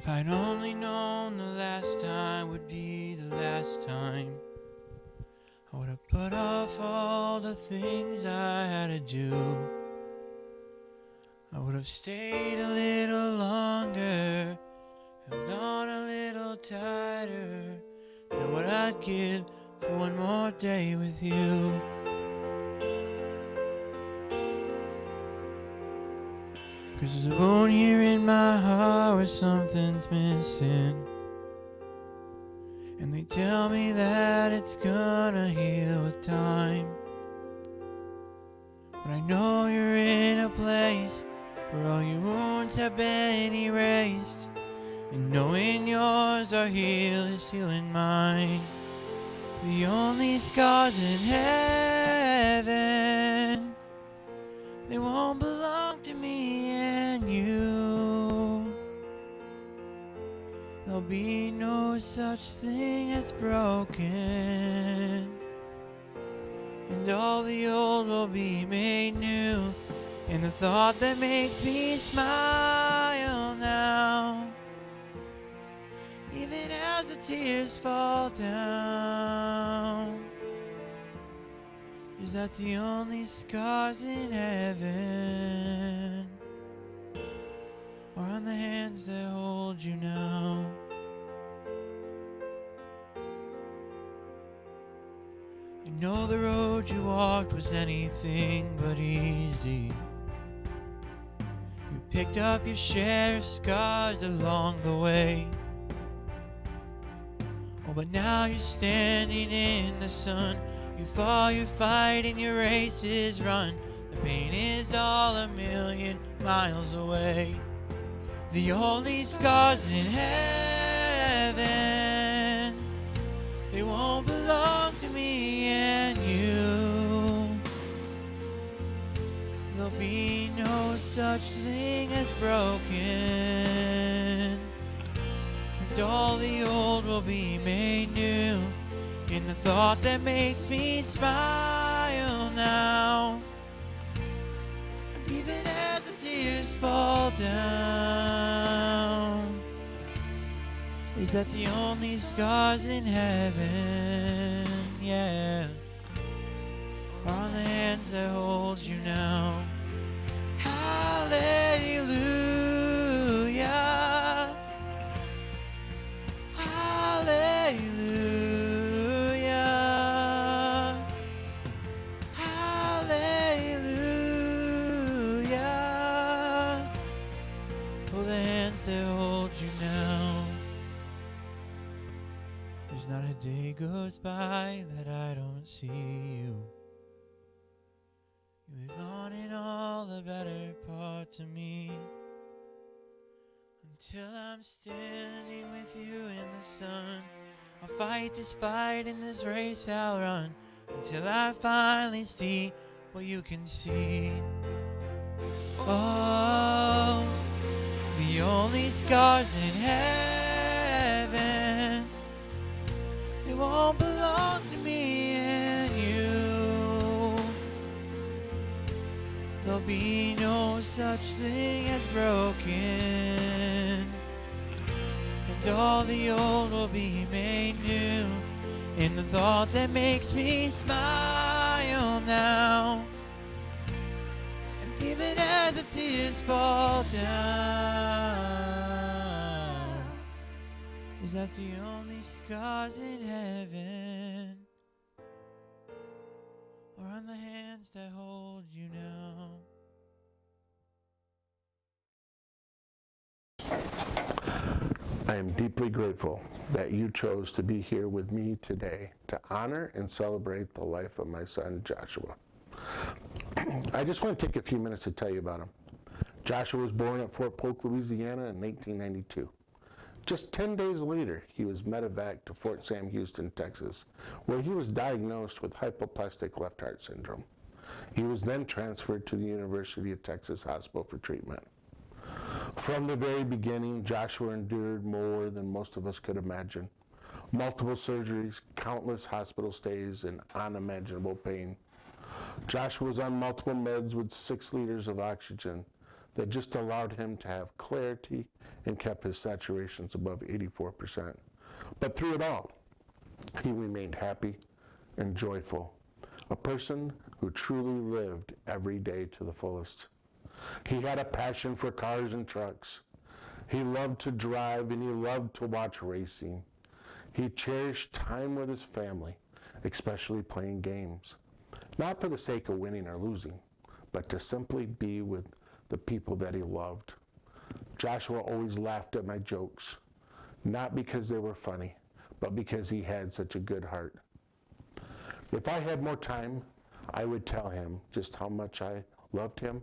If I'd only known the last time would be the last time, I would have put off all the things I had to do. I would have stayed a little longer, held on a little tighter. Know what I'd give for one more day with you. 'Cause there's a wound here in my heart where something's missing, and they tell me that it's gonna heal with time. But I know you're in a place where all your wounds have been erased, and knowing yours are healed is healing mine. The only scars in heaven, they won't belong to me and you. There'll be no such thing as broken, and all the old will be made new. And the thought that makes me smile now, even as the tears fall down, is that the only scars in heaven are on the hands that hold you now. I know the road you walked was anything but easy. You picked up your share of scars along the way. Oh, but now you're standing in the sun. You fall, you fight, and your race is run. The pain is all a million miles away. The only scars in heaven, they won't belong to me and you. There'll be no such thing as broken, and all the old will be made new. In the thought that makes me smile now, even as the tears fall down, is that the only scars in heaven, yeah, are on the hands that hold you now. Hallelujah, hallelujah, hallelujah, for the hands that hold you now. There's not a day goes by that I don't see you. You live on in all the better parts of me, until I'm standing with you in the sun. I'll fight this fight in this race I'll run, until I finally see what you can see. Oh, the only scars in heaven, they won't belong to me and you. There'll be no such thing as broken, and all the old will be made new. In the thought that makes me smile now, and even as the tears fall down, is that the only scars in heaven are on the hands that hold you now. I am deeply grateful that you chose to be here with me today to honor and celebrate the life of my son, Joshua. I just want to take a few minutes to tell you about him. Joshua was born at Fort Polk, Louisiana in 1892. Just 10 days later, he was medevaced to Fort Sam Houston, Texas, where he was diagnosed with hypoplastic left heart syndrome. He was then transferred to the University of Texas Hospital for treatment. From the very beginning, Joshua endured more than most of us could imagine. Multiple surgeries, countless hospital stays, and unimaginable pain. Joshua was on multiple meds with 6 liters of oxygen, that just allowed him to have clarity and kept his saturations above 84%. But through it all, he remained happy and joyful, a person who truly lived every day to the fullest. He had a passion for cars and trucks. He loved to drive and he loved to watch racing. He cherished time with his family, especially playing games, not for the sake of winning or losing, but to simply be with the people that he loved. Joshua always laughed at my jokes, not because they were funny, but because he had such a good heart. If I had more time, I would tell him just how much I loved him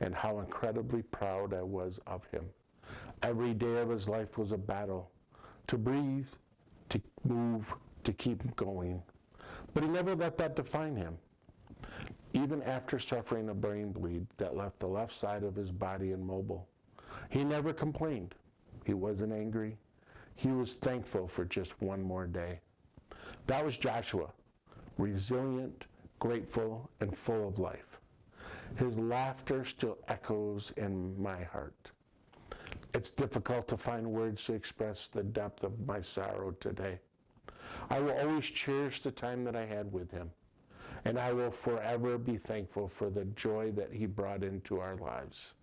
and how incredibly proud I was of him. Every day of his life was a battle, to breathe, to move, to keep going. But he never let that define him. Even after suffering a brain bleed that left the left side of his body immobile, he never complained. He wasn't angry. He was thankful for just one more day. That was Joshua, resilient, grateful, and full of life. His laughter still echoes in my heart. It's difficult to find words to express the depth of my sorrow today. I will always cherish the time that I had with him, and I will forever be thankful for the joy that he brought into our lives.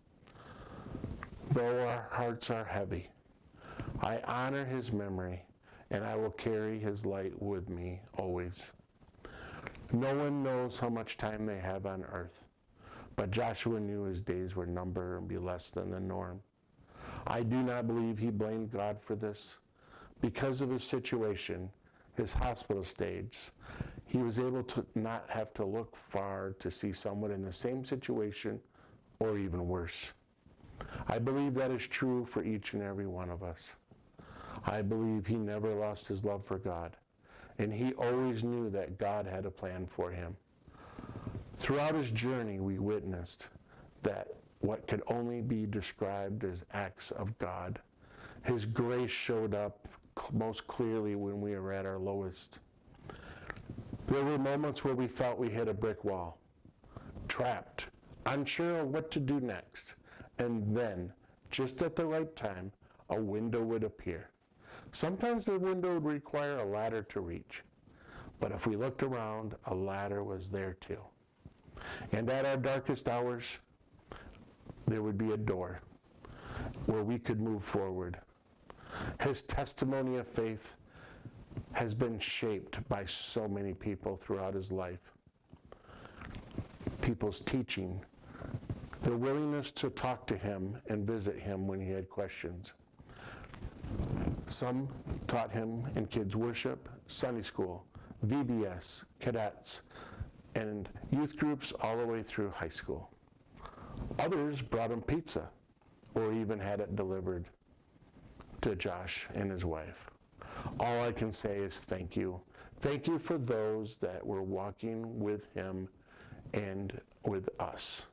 Though our hearts are heavy, I honor his memory, and I will carry his light with me always. No one knows how much time they have on earth, but Joshua knew his days were numbered and be less than the norm. I do not believe he blamed God for this. Because of his situation, his hospital stage, he was able to not have to look far to see someone in the same situation or even worse. I believe that is true for each and every one of us. I believe he never lost his love for God, and he always knew that God had a plan for him. Throughout his journey, we witnessed that what could only be described as acts of God. His grace showed up most clearly when we were at our lowest. There were moments where we felt we hit a brick wall, trapped, unsure of what to do next, and then, just at the right time, a window would appear. Sometimes the window would require a ladder to reach, but if we looked around, a ladder was there too. And at our darkest hours, there would be a door where we could move forward. His testimony of faith has been shaped by so many people throughout his life. People's teaching, their willingness to talk to him and visit him when he had questions. Some taught him in kids' worship, Sunday school, VBS, cadets, and youth groups all the way through high school. Others brought him pizza or even had it delivered to Josh and his wife. All I can say is thank you. Thank you for those that were walking with him and with us.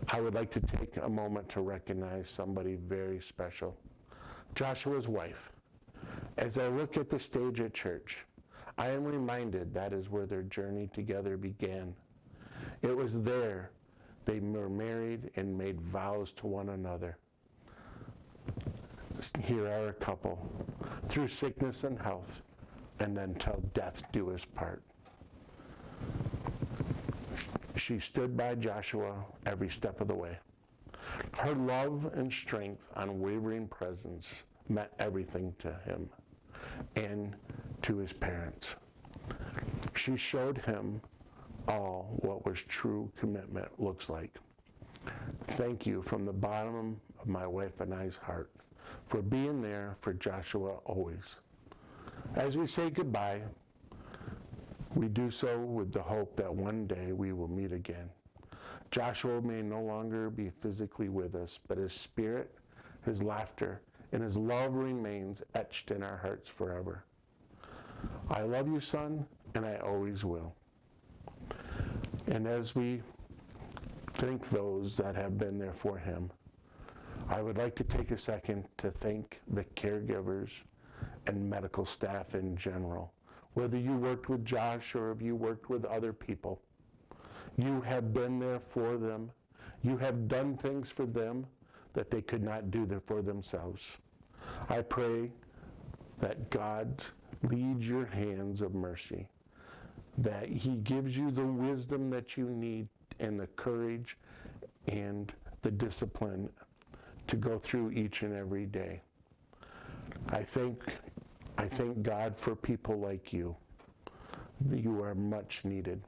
I would like to take a moment to recognize somebody very special, Joshua's wife. As I look at the stage at church, I am reminded that is where their journey together began. It was there they were married and made vows to one another. Here are a couple, through sickness and health, and then till death do us part. She stood by Joshua every step of the way. Her love and strength, unwavering presence meant everything to him and to his parents. She showed him all what was true commitment looks like. Thank you from the bottom of my wife and I's heart for being there for Joshua always. As we say goodbye, we do so with the hope that one day we will meet again. Joshua may no longer be physically with us, but his spirit, his laughter, and his love remains etched in our hearts forever. I love you, son, and I always will. And as we thank those that have been there for him, I would like to take a second to thank the caregivers and medical staff in general. Whether you worked with Josh or if you worked with other people, you have been there for them. You have done things for them that they could not do for themselves. I pray that God leads your hands of mercy, that He gives you the wisdom that you need and the courage and the discipline to go through each and every day. I thank God for people like you. You are much needed.